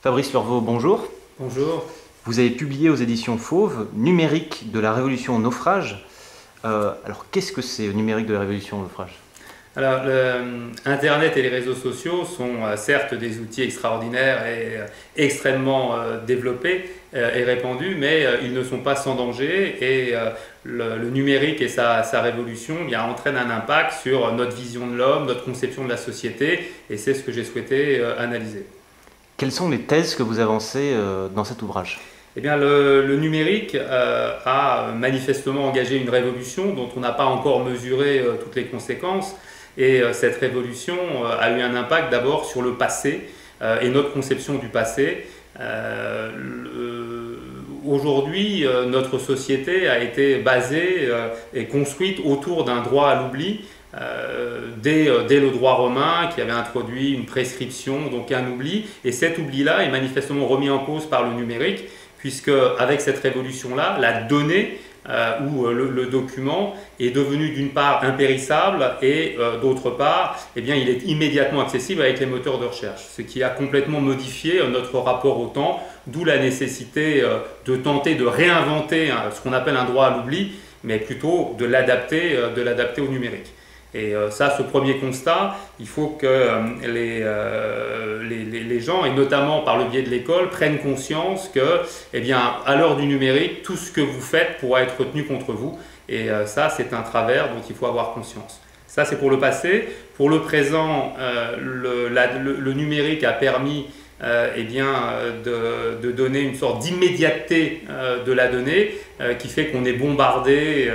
Fabrice Lurvaux, bonjour. Bonjour. Vous avez publié aux éditions Fauve Numérique de la révolution au naufrage. Alors qu'est-ce que c'est Numérique de la révolution au naufrage? Alors, Internet et les réseaux sociaux sont certes des outils extraordinaires et extrêmement développés et répandus, mais ils ne sont pas sans danger et le numérique et sa révolution entraînent un impact sur notre vision de l'homme, notre conception de la société, et c'est ce que j'ai souhaité analyser. Quelles sont les thèses que vous avancez dans cet ouvrage? Eh bien, le numérique a manifestement engagé une révolution dont on n'a pas encore mesuré toutes les conséquences. Et cette révolution a eu un impact d'abord sur le passé et notre conception du passé. Aujourd'hui, notre société a été basée et construite autour d'un droit à l'oubli. Dès le droit romain qui avait introduit une prescription, donc un oubli, et cet oubli-là est manifestement remis en cause par le numérique, puisque avec cette révolution-là, la donnée où le document est devenu d'une part impérissable et d'autre part, eh bien, il est immédiatement accessible avec les moteurs de recherche, ce qui a complètement modifié notre rapport au temps, d'où la nécessité de tenter de réinventer ce qu'on appelle un droit à l'oubli, mais plutôt de l'adapter au numérique. Et ça, ce premier constat, il faut que les gens, et notamment par le biais de l'école, prennent conscience que, eh bien, à l'heure du numérique, tout ce que vous faites pourra être retenu contre vous. Et ça, c'est un travers dont il faut avoir conscience. Ça, c'est pour le passé. Pour le présent, le numérique a permis eh bien, de donner une sorte d'immédiateté de la donnée qui fait qu'on est bombardé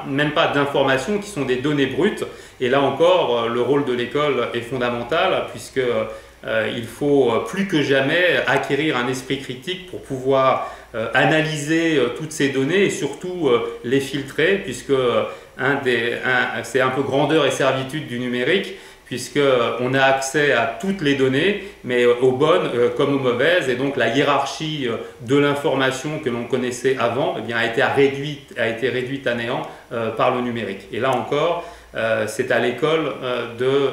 même pas d'informations qui sont des données brutes. Et là encore, le rôle de l'école est fondamental puisque il faut plus que jamais acquérir un esprit critique pour pouvoir analyser toutes ces données et surtout les filtrer, puisque c'est un peu grandeur et servitude du numérique, puisqu'on a accès à toutes les données, mais aux bonnes comme aux mauvaises, et donc la hiérarchie de l'information que l'on connaissait avant a été réduite à néant par le numérique. Et là encore, c'est à l'école de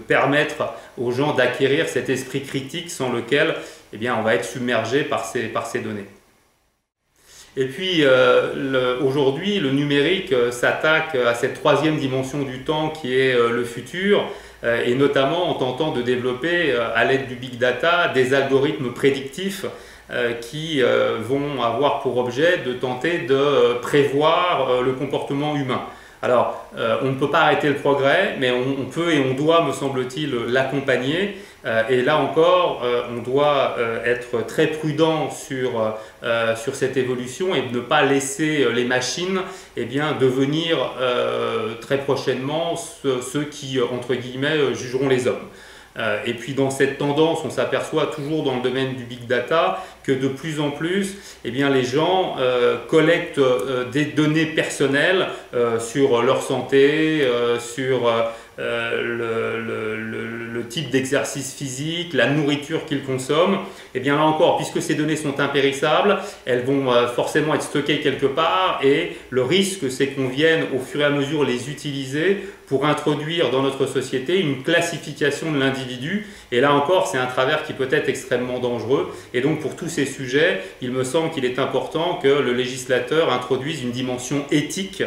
permettre aux gens d'acquérir cet esprit critique sans lequel on va être submergé par ces données. Et puis aujourd'hui, le numérique s'attaque à cette troisième dimension du temps qui est le futur, et notamment en tentant de développer à l'aide du big data des algorithmes prédictifs qui vont avoir pour objet de tenter de prévoir le comportement humain. Alors, on ne peut pas arrêter le progrès, mais on peut et on doit, me semble-t-il, l'accompagner. Et là encore, on doit être très prudent sur cette évolution et ne pas laisser les machines devenir très prochainement ceux qui, entre guillemets, jugeront les hommes. Et puis dans cette tendance, on s'aperçoit toujours dans le domaine du big data que de plus en plus, les gens collectent des données personnelles sur leur santé, sur le type d'exercice physique, la nourriture qu'ils consomment. Et bien là encore, puisque ces données sont impérissables, elles vont forcément être stockées quelque part, et le risque c'est qu'on vienne au fur et à mesure les utiliser pour introduire dans notre société une classification de l'individu. Et là encore, c'est un travers qui peut être extrêmement dangereux. Et donc pour tous ces sujets, il me semble qu'il est important que le législateur introduise une dimension éthique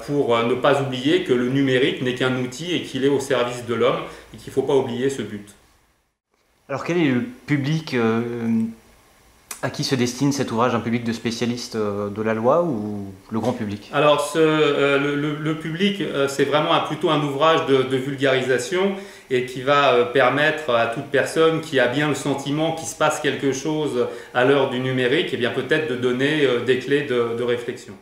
pour ne pas oublier que le numérique n'est qu'un outil et qu'il est au service de l'homme et qu'il ne faut pas oublier ce but. Alors quel est le public à qui se destine cet ouvrage? Un public de spécialistes de la loi ou le grand public? Alors le public, c'est vraiment plutôt un ouvrage de vulgarisation et qui va permettre à toute personne qui a bien le sentiment qu'il se passe quelque chose à l'heure du numérique, peut-être de donner des clés de réflexion.